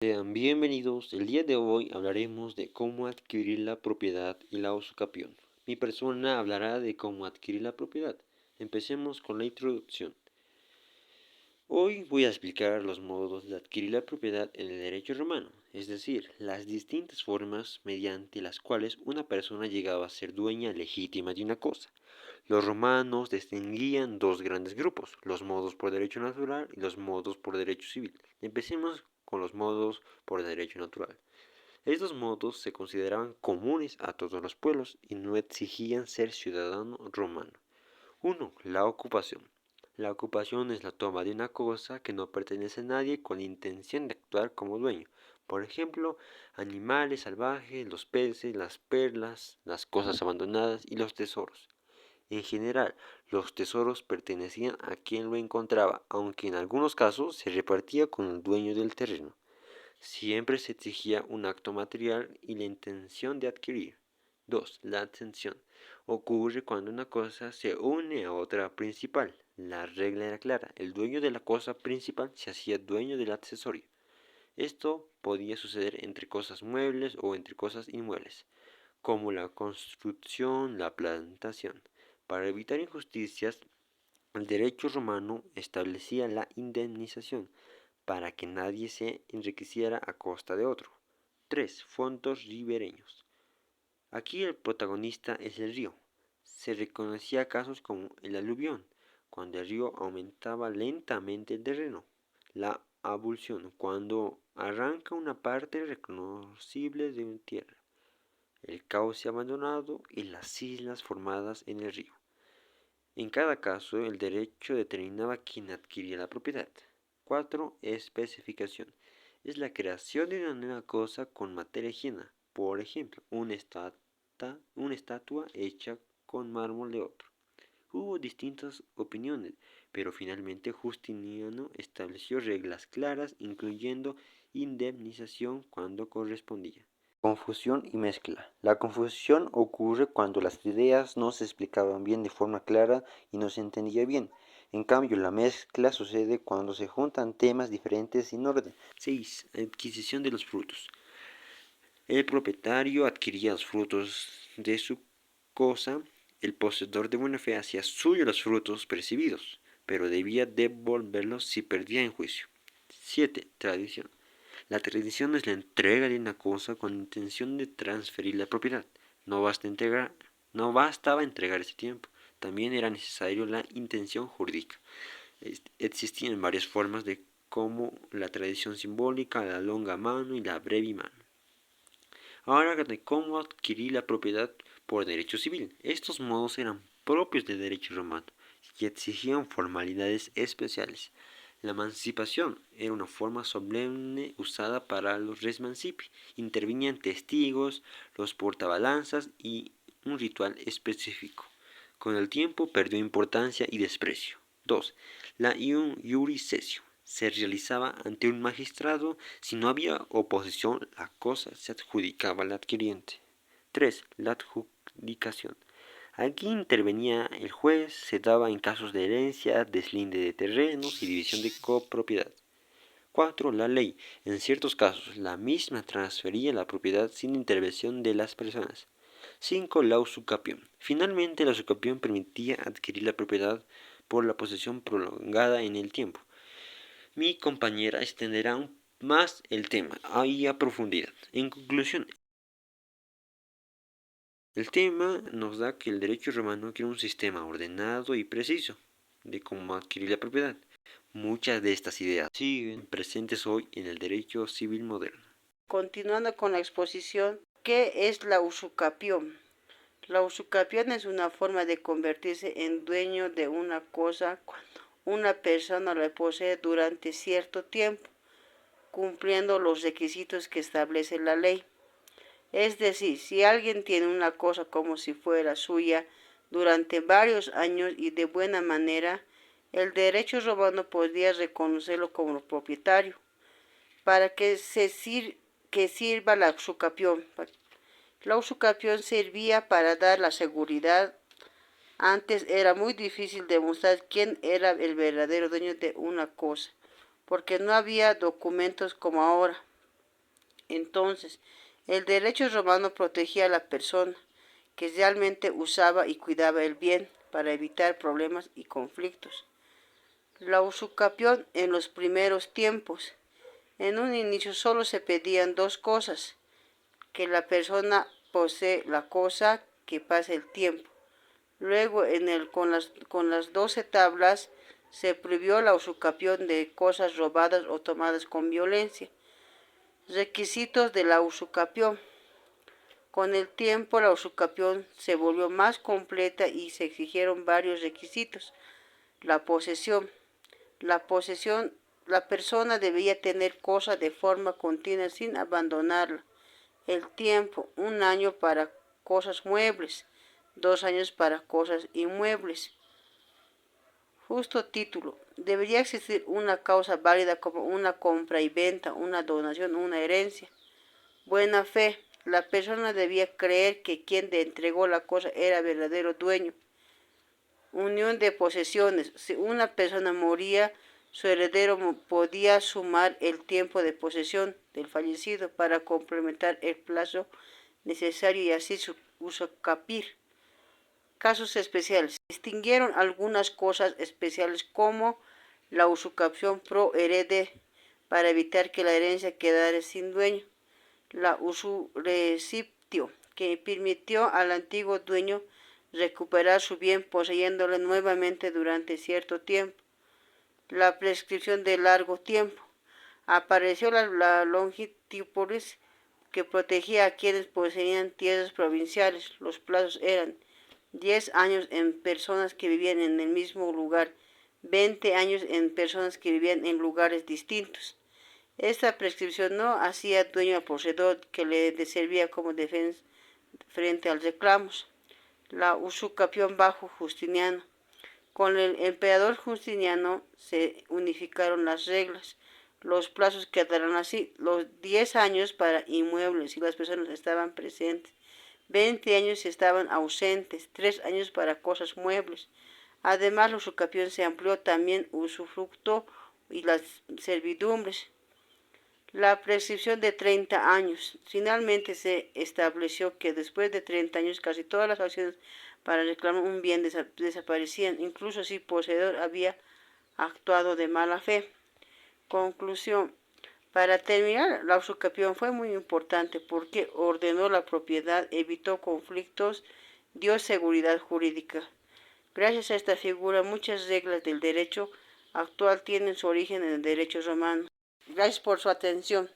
Sean bienvenidos, el día de hoy hablaremos de cómo adquirir la propiedad y la usucapión. Mi persona hablará de cómo adquirir la propiedad. Empecemos con la introducción. Hoy voy a explicar los modos de adquirir la propiedad en el derecho romano, es decir, las distintas formas mediante las cuales una persona llegaba a ser dueña legítima de una cosa. Los romanos distinguían dos grandes grupos, los modos por derecho natural y los modos por derecho civil. Empecemos con los modos por derecho natural. Estos modos se consideraban comunes a todos los pueblos y no exigían ser ciudadano romano. 1. La ocupación. La ocupación es la toma de una cosa que no pertenece a nadie con la intención de actuar como dueño. Por ejemplo, animales salvajes, los peces, las perlas, las cosas abandonadas y los tesoros. En general, los tesoros pertenecían a quien lo encontraba, aunque en algunos casos se repartía con el dueño del terreno. Siempre se exigía un acto material y la intención de adquirir. 2. La ascensión. Ocurre cuando una cosa se une a otra principal. La regla era clara, el dueño de la cosa principal se hacía dueño del accesorio. Esto podía suceder entre cosas muebles o entre cosas inmuebles, como la construcción, la plantación. Para evitar injusticias, el derecho romano establecía la indemnización para que nadie se enriqueciera a costa de otro. 3. Fondos ribereños. Aquí el protagonista es el río. Se reconocía casos como el aluvión, cuando el río aumentaba lentamente el terreno. La abulsión, cuando arranca una parte reconocible de una tierra. El cauce abandonado y las islas formadas en el río. En cada caso, el derecho determinaba quién adquiría la propiedad. 4. Especificación. Es la creación de una nueva cosa con materia ajena. Por ejemplo, una estatua hecha con mármol de otro. Hubo distintas opiniones, pero finalmente Justiniano estableció reglas claras, incluyendo indemnización cuando correspondía. Confusión y mezcla. La confusión ocurre cuando las ideas no se explicaban bien de forma clara y no se entendía bien. En cambio, la mezcla sucede cuando se juntan temas diferentes sin orden. 6. Adquisición de los frutos. El propietario adquiría los frutos de su cosa. El poseedor de buena fe hacía suyo los frutos percibidos, pero debía devolverlos si perdía en juicio. 7. Tradición. La tradición es la entrega de una cosa con intención de transferir la propiedad. No bastaba entregar ese tiempo, también era necesario la intención jurídica. Existían varias formas de como la tradición simbólica, la longa mano y la brevi mano. Ahora de cómo adquirir la propiedad por derecho civil. Estos modos eran propios del derecho romano y exigían formalidades especiales. La emancipación era una forma solemne usada para los res mancipi. Intervenían testigos, los portabalanzas y un ritual específico. Con el tiempo perdió importancia y desprecio. 2. La iuris cessio. Se realizaba ante un magistrado. Si no había oposición, la cosa se adjudicaba al adquiriente. 3. La adjudicación. Aquí intervenía el juez, se daba en casos de herencia, deslinde de terrenos y división de copropiedad. 4. La ley. En ciertos casos, la misma transfería la propiedad sin intervención de las personas. 5. La usucapión. Finalmente, la usucapión permitía adquirir la propiedad por la posesión prolongada en el tiempo. Mi compañera extenderá más el tema ahí a profundidad. En conclusión, el tema nos da que el derecho romano quiere un sistema ordenado y preciso de cómo adquirir la propiedad. Muchas de estas ideas siguen presentes hoy en el derecho civil moderno. Continuando con la exposición, ¿qué es la usucapión? La usucapión es una forma de convertirse en dueño de una cosa cuando una persona la posee durante cierto tiempo, cumpliendo los requisitos que establece la ley. Es decir, si alguien tiene una cosa como si fuera suya durante varios años y de buena manera, el derecho romano podría reconocerlo como propietario. Para que sirva la usucapión. La usucapión servía para dar la seguridad. Antes era muy difícil demostrar quién era el verdadero dueño de una cosa, porque no había documentos como ahora. Entonces, el derecho romano protegía a la persona que realmente usaba y cuidaba el bien para evitar problemas y conflictos. La usucapión en los primeros tiempos. En un inicio solo se pedían dos cosas: que la persona posee la cosa, que pase el tiempo. Luego, con las 12 tablas, se prohibió la usucapión de cosas robadas o tomadas con violencia. Requisitos de la usucapión. Con el tiempo, la usucapión se volvió más completa y se exigieron varios requisitos. La posesión. La persona debía tener cosa de forma continua sin abandonarla. El tiempo: 1 año para cosas muebles, 2 años para cosas inmuebles. Justo título. Debería existir una causa válida como una compra y venta, una donación, una herencia. Buena fe. La persona debía creer que quien le entregó la cosa era verdadero dueño. Unión de posesiones. Si una persona moría, su heredero podía sumar el tiempo de posesión del fallecido para complementar el plazo necesario y así su usufructuar. Casos especiales. Distinguieron algunas cosas especiales como la usucapión pro herede para evitar que la herencia quedara sin dueño. La usurreciptio, que permitió al antiguo dueño recuperar su bien poseyéndolo nuevamente durante cierto tiempo. La prescripción de largo tiempo. Apareció la longitipolis, que protegía a quienes poseían tierras provinciales. Los plazos eran 10 años en personas que vivían en el mismo lugar, 20 años en personas que vivían en lugares distintos. Esta prescripción no hacía dueño al poseedor, que le servía como defensa frente a los reclamos. La usucapión bajo Justiniano. Con el emperador Justiniano se unificaron las reglas. Los plazos quedaron así: los 10 años para inmuebles si las personas estaban presentes, 20 años si estaban ausentes, 3 años para cosas muebles. Además, la usucapión se amplió también usufructo y las servidumbres. La prescripción de 30 años. Finalmente se estableció que después de 30 años casi todas las acciones para reclamar un bien desaparecían, incluso si el poseedor había actuado de mala fe. Conclusión. Para terminar, la usucapión fue muy importante porque ordenó la propiedad, evitó conflictos, dio seguridad jurídica. Gracias a esta figura, muchas reglas del derecho actual tienen su origen en el derecho romano. Gracias por su atención.